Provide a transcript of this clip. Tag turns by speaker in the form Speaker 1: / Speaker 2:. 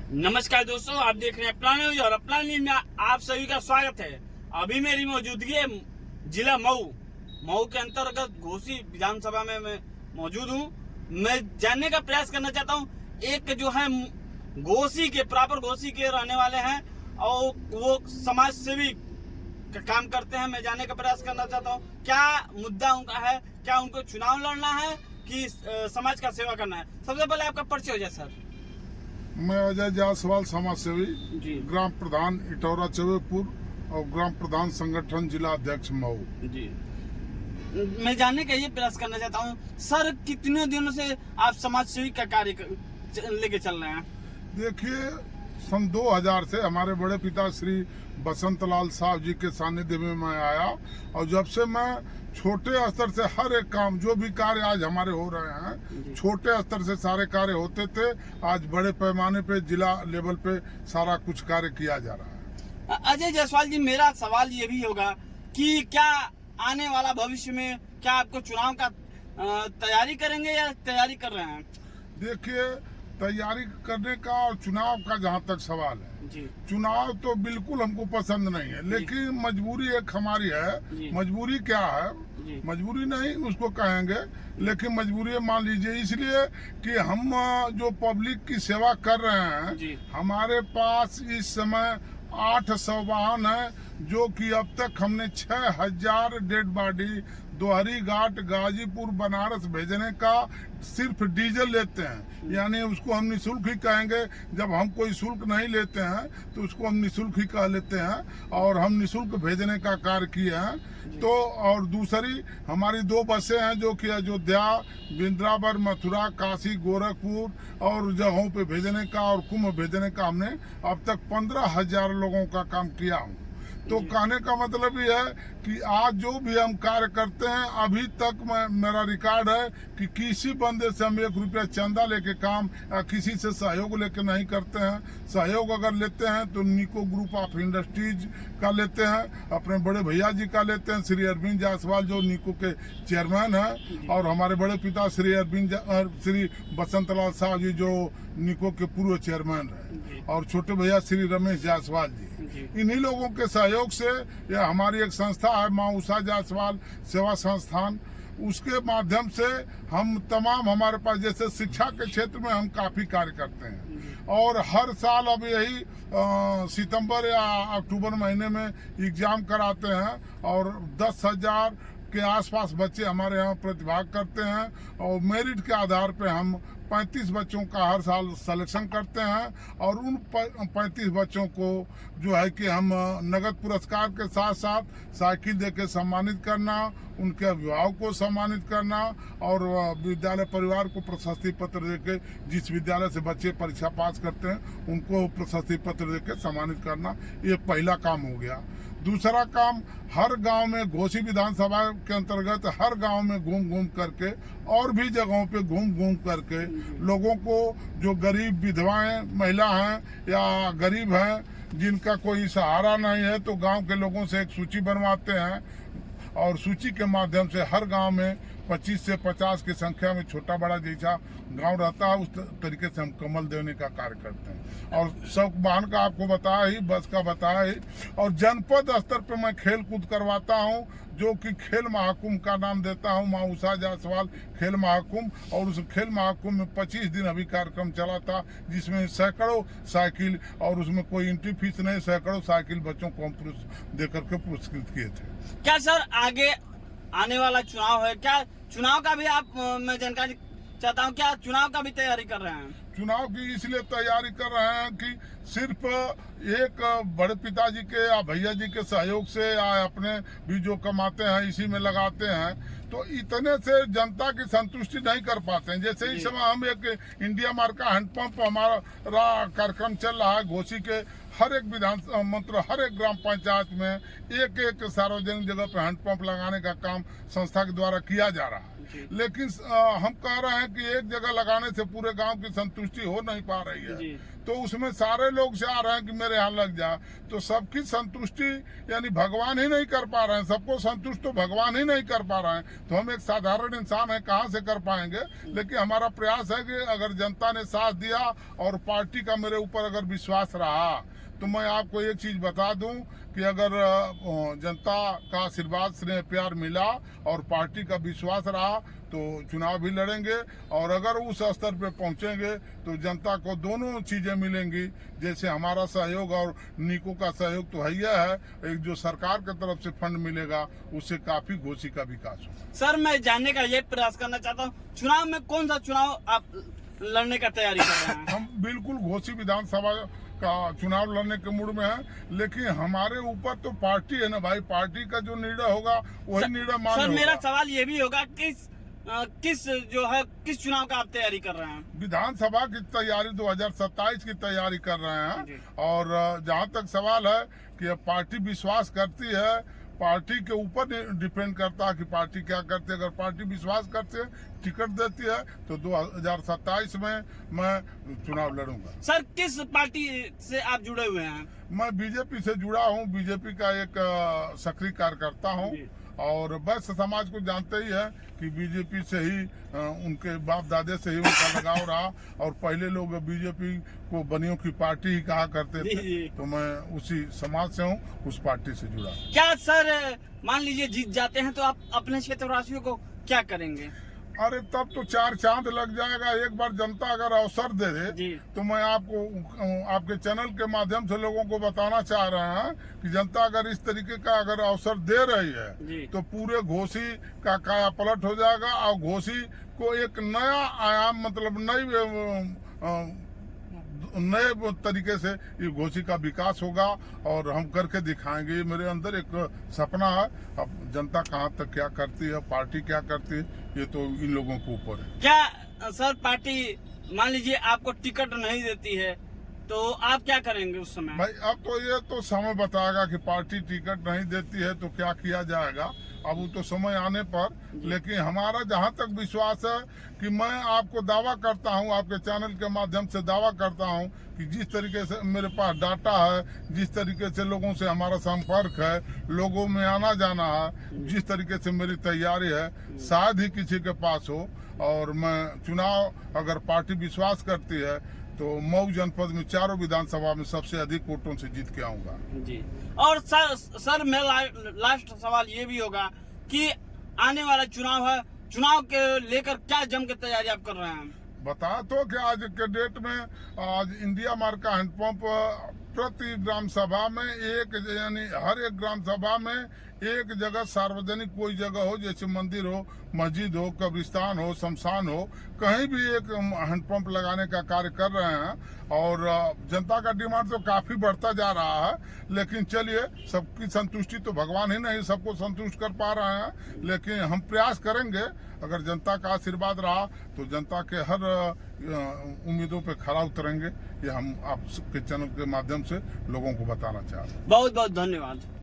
Speaker 1: नमस्कार दोस्तों, आप देख रहे हैं अपना न्यूज और अपना न्यूज में आप सभी का स्वागत है। अभी मेरी मौजूदगी है जिला मऊ के अंतर्गत घोसी विधानसभा में मैं मौजूद हूँ। मैं जानने का प्रयास करना चाहता हूँ, एक जो है घोसी के प्रॉपर घोसी के रहने वाले हैं और वो समाज सेवी का काम करते हैं। मैं जानने का प्रयास करना चाहता हूँ क्या मुद्दा उनका है, क्या उनको चुनाव लड़ना है कि समाज का सेवा करना है। सबसे पहले आपका परिचय हो जाए सर।
Speaker 2: मैं अजय जायसवाल समाज सेवी, ग्राम प्रधान इटौरा चौबेपुर और ग्राम प्रधान संगठन जिला अध्यक्ष मऊ
Speaker 1: जी। मैं जानने का ये प्रयास करना चाहता हूँ सर, कितने दिनों से आप समाज सेवी का कार्य लेके चल रहे हैं?
Speaker 2: देखिए, सन 2000 से हमारे बड़े पिता श्री बसंत लाल साहब जी के सानिध्य में मैं आया और जब से मैं छोटे स्तर से हर एक काम, जो भी कार्य आज हमारे हो रहे हैं, छोटे स्तर से सारे कार्य होते थे। आज बड़े पैमाने पे जिला लेवल पे सारा कुछ कार्य किया जा रहा है।
Speaker 1: अजय जायसवाल जी, मेरा सवाल ये भी होगा कि क्या आने वाला भविष्य में क्या आपको चुनाव का तैयारी करेंगे या तैयारी कर रहे हैं?
Speaker 2: देखिए, तैयारी करने का और चुनाव का जहाँ तक सवाल है
Speaker 1: जी।
Speaker 2: चुनाव तो बिल्कुल हमको पसंद नहीं है, लेकिन मजबूरी एक हमारी है। मजबूरी क्या है? मजबूरी नहीं उसको कहेंगे, लेकिन मजबूरी मान लीजिए इसलिए कि हम जो पब्लिक की सेवा कर रहे हैं, हमारे पास इस समय 800 वाहन है, जो कि अब तक हमने 6000 डेड बॉडी दोहरी घाट गाजीपुर बनारस भेजने का सिर्फ डीजल लेते हैं। यानी उसको हम निःशुल्क ही कहेंगे। जब हम कोई शुल्क नहीं लेते हैं तो उसको हम निःशुल्क ही कह लेते हैं और हम निःशुल्क भेजने का कार्य किए हैं। तो और दूसरी हमारी 2 बसें हैं जो कि अयोध्या, वृंदावन, मथुरा, काशी, गोरखपुर और जगहों पे भेजने का और कुंभ भेजने का हमने अब तक 15,000 लोगों का काम किया हूँ। तो कहने का मतलब ये है कि आज जो भी हम कार्य करते हैं, अभी तक मेरा रिकॉर्ड है कि किसी बंदे से हम 1 रुपया चंदा लेके काम या किसी से सहयोग लेके नहीं करते हैं। सहयोग अगर लेते हैं तो निको ग्रुप ऑफ इंडस्ट्रीज का लेते हैं, अपने बड़े भैया जी का लेते हैं, श्री अरविंद जायसवाल जो निको के चेयरमैन हैं, और हमारे बड़े पिता श्री बसंत लाल साहब जी जो निको के पूर्व चेयरमैन हैं, और छोटे भैया श्री रमेश जायसवाल जी। इन्हीं लोगों के सहयोग से यह हमारी एक संस्था है माँ उषा जायसवाल सेवा संस्थान, उसके माध्यम से हम तमाम, हमारे पास जैसे शिक्षा के क्षेत्र में हम काफी कार्य करते हैं और हर साल अब यही सितंबर या अक्टूबर महीने में एग्जाम कराते हैं और 10,000 के आसपास बच्चे हमारे यहाँ प्रतिभाग करते हैं और मेरिट के आधार पे हम 35 बच्चों का हर साल सिलेक्शन करते हैं और उन 35 बच्चों को जो है कि हम नगद पुरस्कार के साथ साथ साइकिल देके सम्मानित करना, उनके अभिभावक को सम्मानित करना और विद्यालय परिवार को प्रशस्ति पत्र देके, जिस विद्यालय से बच्चे परीक्षा पास करते हैं उनको प्रशस्ति पत्र देके सम्मानित करना, ये पहला काम हो गया। दूसरा काम, हर गांव में घोसी विधानसभा के अंतर्गत हर गांव में घूम करके और भी जगहों पे घूम करके लोगों को, जो गरीब विधवाएं महिला हैं या गरीब हैं जिनका कोई सहारा नहीं है, तो गांव के लोगों से एक सूची बनवाते हैं और सूची के माध्यम से हर गांव में 25 से 50 की संख्या में, छोटा बड़ा जैसा गांव रहता है उस तरीके से हम कमल देने का कार्य करते हैं। और सब वाहन का आपको बताया ही, बस का बताया ही, और जनपद स्तर पे मैं खेल कूद करवाता हूं, जो कि खेल महाकुंभ का नाम देता हूं, माँ उषा जायसवाल खेल महाकुंभ। और उस खेल महाकुंभ में 25 दिन अभी कार्यक्रम चला था, जिसमें सैकड़ों साइकिल, और उसमें कोई एंट्री फीस नहीं, सैकड़ों साइकिल बच्चों को हम देकर के पुरस्कृत किए थे।
Speaker 1: क्या सर आगे आने वाला चुनाव है, क्या चुनाव का भी आप मैं जानकारी चाहता हूँ, क्या चुनाव का भी तैयारी कर रहे हैं?
Speaker 2: चुनाव की इसलिए तैयारी कर रहे हैं कि सिर्फ एक बड़े पिताजी के या भैया जी के सहयोग से या अपने भी जो कमाते हैं इसी में लगाते हैं, तो इतने से जनता की संतुष्टि नहीं कर पाते हैं। जैसे इस समय हम एक इंडिया मार्का हैंडपंप हमारा कार्यक्रम चल रहा है, घोसी के हर एक हर एक ग्राम पंचायत में एक सार्वजनिक जगह पे हैंडपंप लगाने का काम संस्था के द्वारा किया जा रहा है। लेकिन हम कह रहे हैं कि एक जगह लगाने से पूरे गांव की संतुष्टि हो नहीं पा रही है, तो उसमें सारे लोग चाह रहे हैं कि मेरे यहाँ लग जा, तो सबकी संतुष्टि यानी भगवान ही नहीं कर पा रहे हैं, सबको संतुष्ट तो भगवान ही नहीं कर पा रहे हैं। तो हम एक साधारण इंसान है, कहाँ से कर पाएंगे। लेकिन हमारा प्रयास है कि अगर जनता ने साथ दिया और पार्टी का मेरे ऊपर अगर विश्वास रहा, तो मैं आपको एक चीज बता दूं कि अगर जनता का आशीर्वाद स्नेह प्यार मिला और पार्टी का विश्वास रहा तो चुनाव भी लड़ेंगे, और अगर उस स्तर पे पहुंचेंगे तो जनता को दोनों चीजें मिलेंगी। जैसे हमारा सहयोग और निको का सहयोग तो है, एक जो सरकार की तरफ से फंड मिलेगा उससे काफी घोसी का विकास होगा।
Speaker 1: सर मैं जानने का ये प्रयास करना चाहता हूँ, चुनाव में कौन सा चुनाव आप लड़ने का तैयारी कर रहे हैं?
Speaker 2: हम बिल्कुल घोसी विधानसभा का चुनाव लड़ने के मूड में है, लेकिन हमारे ऊपर तो पार्टी है ना भाई, पार्टी का जो निर्णय होगा वही निर्णय मान्य
Speaker 1: सर
Speaker 2: होगा।
Speaker 1: मेरा सवाल ये भी होगा किस चुनाव का आप तैयारी कर रहे हैं?
Speaker 2: विधानसभा की तैयारी 2027 की तैयारी कर रहे हैं। और जहां तक सवाल है कि पार्टी विश्वास करती है, पार्टी के ऊपर डिपेंड करता है कि पार्टी क्या करती है। अगर पार्टी विश्वास करती है, टिकट देती है, तो 2027 में मैं चुनाव लड़ूंगा।
Speaker 1: सर किस पार्टी से आप जुड़े हुए हैं?
Speaker 2: मैं बीजेपी से जुड़ा हूँ, बीजेपी का एक सक्रिय कार्यकर्ता हूँ, और वैश्य समाज को जानते ही है कि बीजेपी से ही उनके बाप दादे से ही उनका लगाव रहा, और पहले लोग बीजेपी को बनियों की पार्टी ही कहा करते थे, तो मैं उसी समाज से हूँ, उस पार्टी से जुड़ा।
Speaker 1: क्या सर मान लीजिए जीत जाते हैं तो आप अपने क्षेत्रवासियों को क्या करेंगे?
Speaker 2: अरे तब तो चार चांद लग जाएगा। एक बार जनता अगर अवसर दे दे तो मैं आपको आपके चैनल के माध्यम से लोगों को बताना चाह रहे हैं कि जनता अगर इस तरीके का अगर अवसर दे रही है तो पूरे घोसी का काया पलट हो जाएगा, और घोसी को एक नया आयाम मतलब नए तरीके से ये घोसी का विकास होगा, और हम करके दिखाएंगे। ये मेरे अंदर एक सपना है। अब जनता कहाँ तक क्या करती है, पार्टी क्या करती है, ये तो इन लोगों के ऊपर है।
Speaker 1: क्या सर पार्टी मान लीजिए आपको टिकट नहीं देती है तो आप क्या करेंगे उस समय?
Speaker 2: भाई अब तो ये तो समय बताएगा कि पार्टी टिकट नहीं देती है तो क्या किया जाएगा, अब वो तो समय आने पर। लेकिन हमारा जहाँ तक विश्वास है कि मैं आपको दावा करता हूँ, आपके चैनल के माध्यम से दावा करता हूँ कि जिस तरीके से मेरे पास डाटा है, जिस तरीके से लोगों से हमारा संपर्क है, लोगों में आना जाना है, जिस तरीके से मेरी तैयारी है, शायद ही किसी के पास हो। और मैं चुनाव अगर पार्टी विश्वास करती है तो मऊ जनपद में चारों विधानसभा में सबसे अधिक वोटों से जीत के आऊंगा
Speaker 1: जी। और सर मेरा लास्ट सवाल ये भी होगा कि आने वाला चुनाव है, चुनाव के लेकर क्या जम के तैयारी आप कर रहे हैं?
Speaker 2: बता तो कि आज के डेट में आज इंडिया मार्क का हैंडपंप प्रति ग्राम सभा में यानी हर एक ग्राम सभा में एक जगह सार्वजनिक कोई जगह हो, जैसे मंदिर हो, मस्जिद हो, कब्रिस्तान हो, शमशान हो, कहीं भी एक हैंडपंप लगाने का कार्य कर रहे हैं। और जनता का डिमांड तो काफी बढ़ता जा रहा है, लेकिन चलिए सबकी संतुष्टि तो भगवान ही नहीं सबको संतुष्ट कर पा रहे हैं, लेकिन हम प्रयास करेंगे। अगर जनता का आशीर्वाद रहा तो जनता के हर उम्मीदों पे खरा उतरेंगे। ये हम आपके चैनल के माध्यम से लोगों को बताना चाहते हैं।
Speaker 1: बहुत बहुत धन्यवाद।